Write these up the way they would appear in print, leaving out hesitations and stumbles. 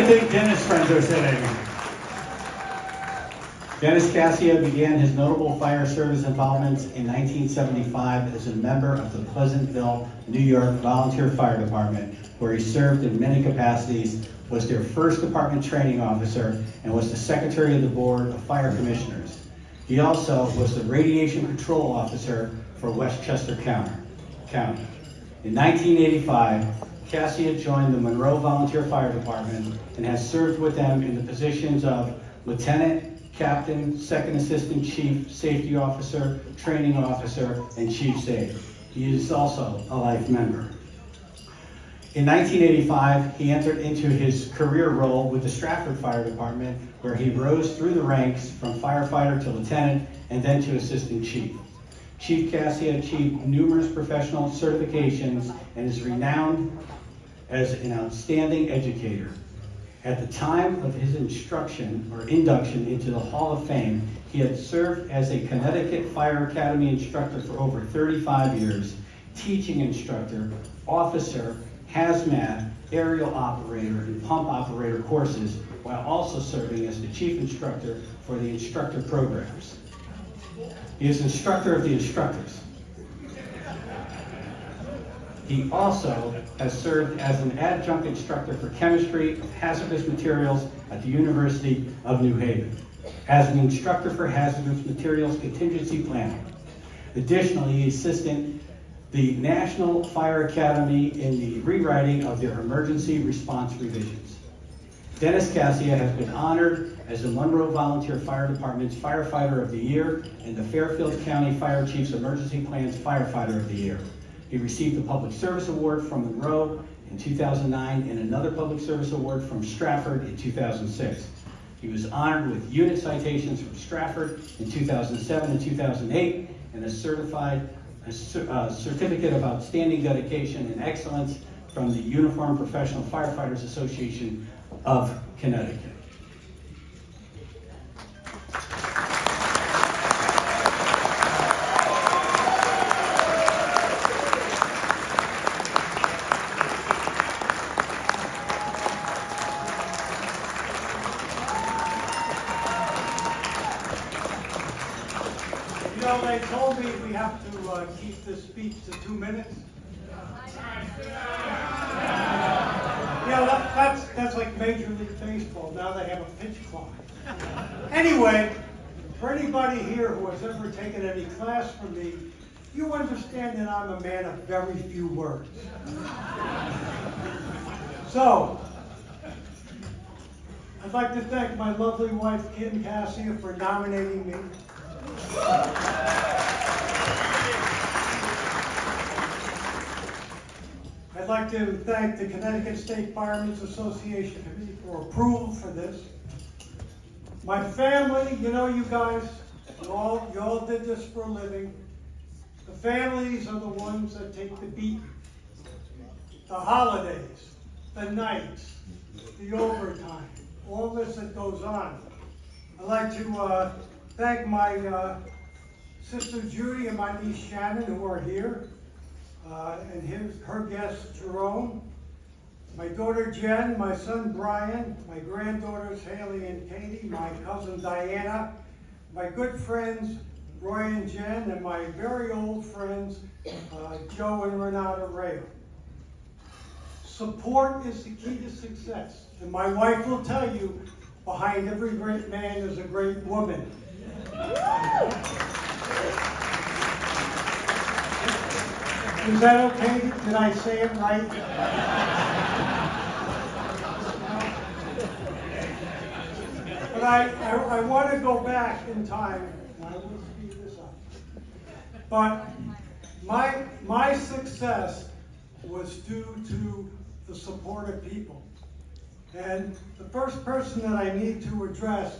think Dennis' friends are sitting? Dennis Cassia began his notable fire service involvements in 1975 as a member of the Pleasantville, New York Volunteer Fire Department, where he served in many capacities, was their first department training officer, and was the secretary of the Board of Fire Commissioners. He also was the radiation control officer for Westchester County. In 1985, Cassia joined the Monroe Volunteer Fire Department and has served with them in the positions of Lieutenant, Captain, Second Assistant Chief, Safety Officer, Training Officer, and Chief Safe. He is also a life member. In 1985, he entered into his career role with the Stratford Fire Department, where he rose through the ranks from firefighter to lieutenant and then to assistant chief. Chief Cassia achieved numerous professional certifications and is renowned as an outstanding educator. At the time of his induction into the Hall of Fame, he had served as a Connecticut Fire Academy instructor for over 35 years, teaching instructor, officer, hazmat, aerial operator, and pump operator courses, while also serving as the chief instructor for the instructor programs. He is instructor of the instructors. He also has served as an adjunct instructor for chemistry of hazardous materials at the University of New Haven, as an instructor for hazardous materials contingency planning. Additionally, he assisted the National Fire Academy in the rewriting of their emergency response revisions. Dennis Cassia has been honored as the Monroe Volunteer Fire Department's Firefighter of the Year and the Fairfield County Fire Chief's Emergency Plan's Firefighter of the Year. He received the Public Service Award from Monroe in 2009 and another Public Service Award from Stratford in 2006. He was honored with unit citations from Stratford in 2007 and 2008 and a certificate of outstanding dedication and excellence from the Uniformed Professional Firefighters Association of Connecticut. You know, they told me we have to keep this speech to 2 minutes. Yeah, that's like Major League Baseball. Now they have a pitch clock. Anyway, for anybody here who has ever taken any class from me, you understand that I'm a man of very few words. So, I'd like to thank my lovely wife, Kim Cassia, for nominating me. I'd like to thank the Connecticut State Firemen's Association Committee for approval for this. My family, you know, you guys, you all did this for a living. The families are the ones that take the beat. The holidays, the nights, the overtime, all this that goes on. I'd like to thank my sister Judy and my niece Shannon, who are here, and her guest Jerome, my daughter Jen, my son Brian, my granddaughters Haley and Katie, my cousin Diana, my good friends Roy and Jen, and my very old friends Joe and Renata Rayo. Support is the key to success, and my wife will tell you, behind every great man is a great woman. Is that okay? Did I say it right? But I want to go back in time. I will speed this up. But my success was due to the support of people. And the first person that I need to address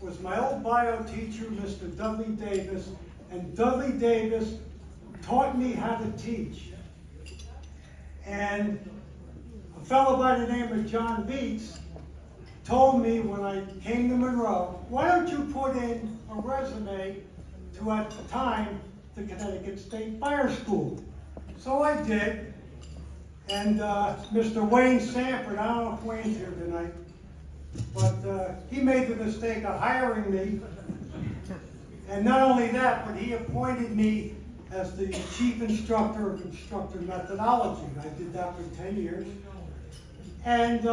was my old bio teacher, Mr. Dudley Davis. And Dudley Davis taught me how to teach. And a fellow by the name of John Beats told me when I came to Monroe, why don't you put in a resume to, at the time, the Connecticut State Fire School. So I did. And Mr. Wayne Sanford, I don't know if Wayne's here tonight, But he made the mistake of hiring me. And not only that, but he appointed me as the chief instructor of instructor methodology. I did that for 10 years. And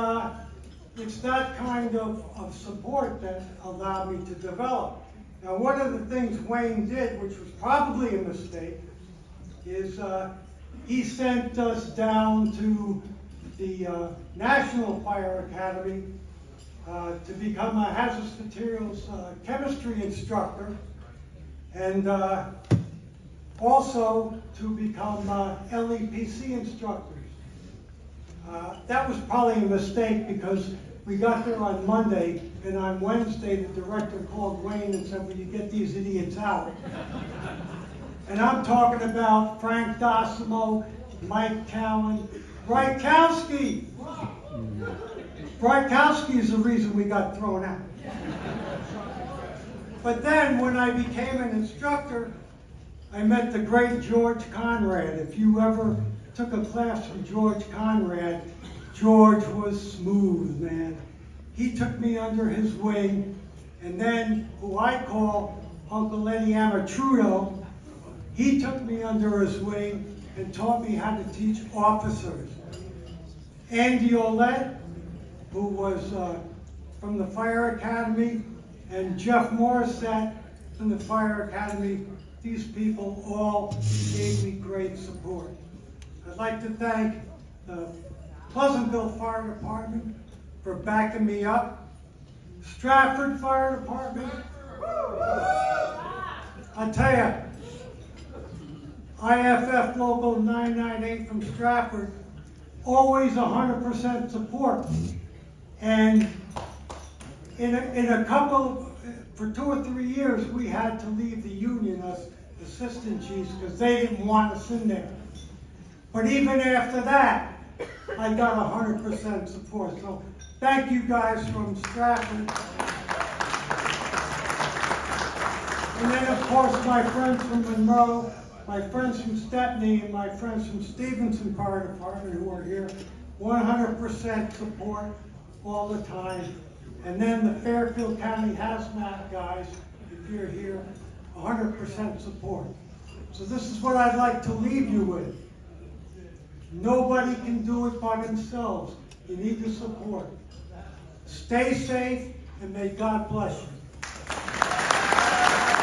it's that kind of support that allowed me to develop. Now, one of the things Wayne did, which was probably a mistake, is he sent us down to the National Fire Academy to become a hazardous materials chemistry instructor, and also to become LEPC instructors. That was probably a mistake because we got there on Monday, and on Wednesday the director called Wayne and said, "Will you get these idiots out?" And I'm talking about Frank Dossimo, Mike Cowan, Brykowski. Brykowski is the reason we got thrown out. But then when I became an instructor, I met the great George Conrad. If you ever took a class from George Conrad, George was smooth, man. He took me under his wing, and then who I call Uncle Eddie Amatrudo, he took me under his wing and taught me how to teach officers. Andy Olette, who was from the Fire Academy, and Jeff Morissette from the Fire Academy, these people all gave me great support. I'd like to thank the Pleasantville Fire Department for backing me up. Stratford Fire Department, I tell you, IFF Local 998 from Stratford, always 100% support. And in a couple, for 2 or 3 years, we had to leave the union as assistant chiefs because they didn't want us in there. But even after that, I got 100% support. So thank you guys from Stratford. And then, of course, my friends from Monroe, my friends from Stepney, and my friends from Stevenson Fire Department who are here, 100% support all the time. And then the Fairfield County Hazmat guys, if you're here, 100% support. So this is what I'd like to leave you with. Nobody can do it by themselves. You need the support. Stay safe, and may God bless you.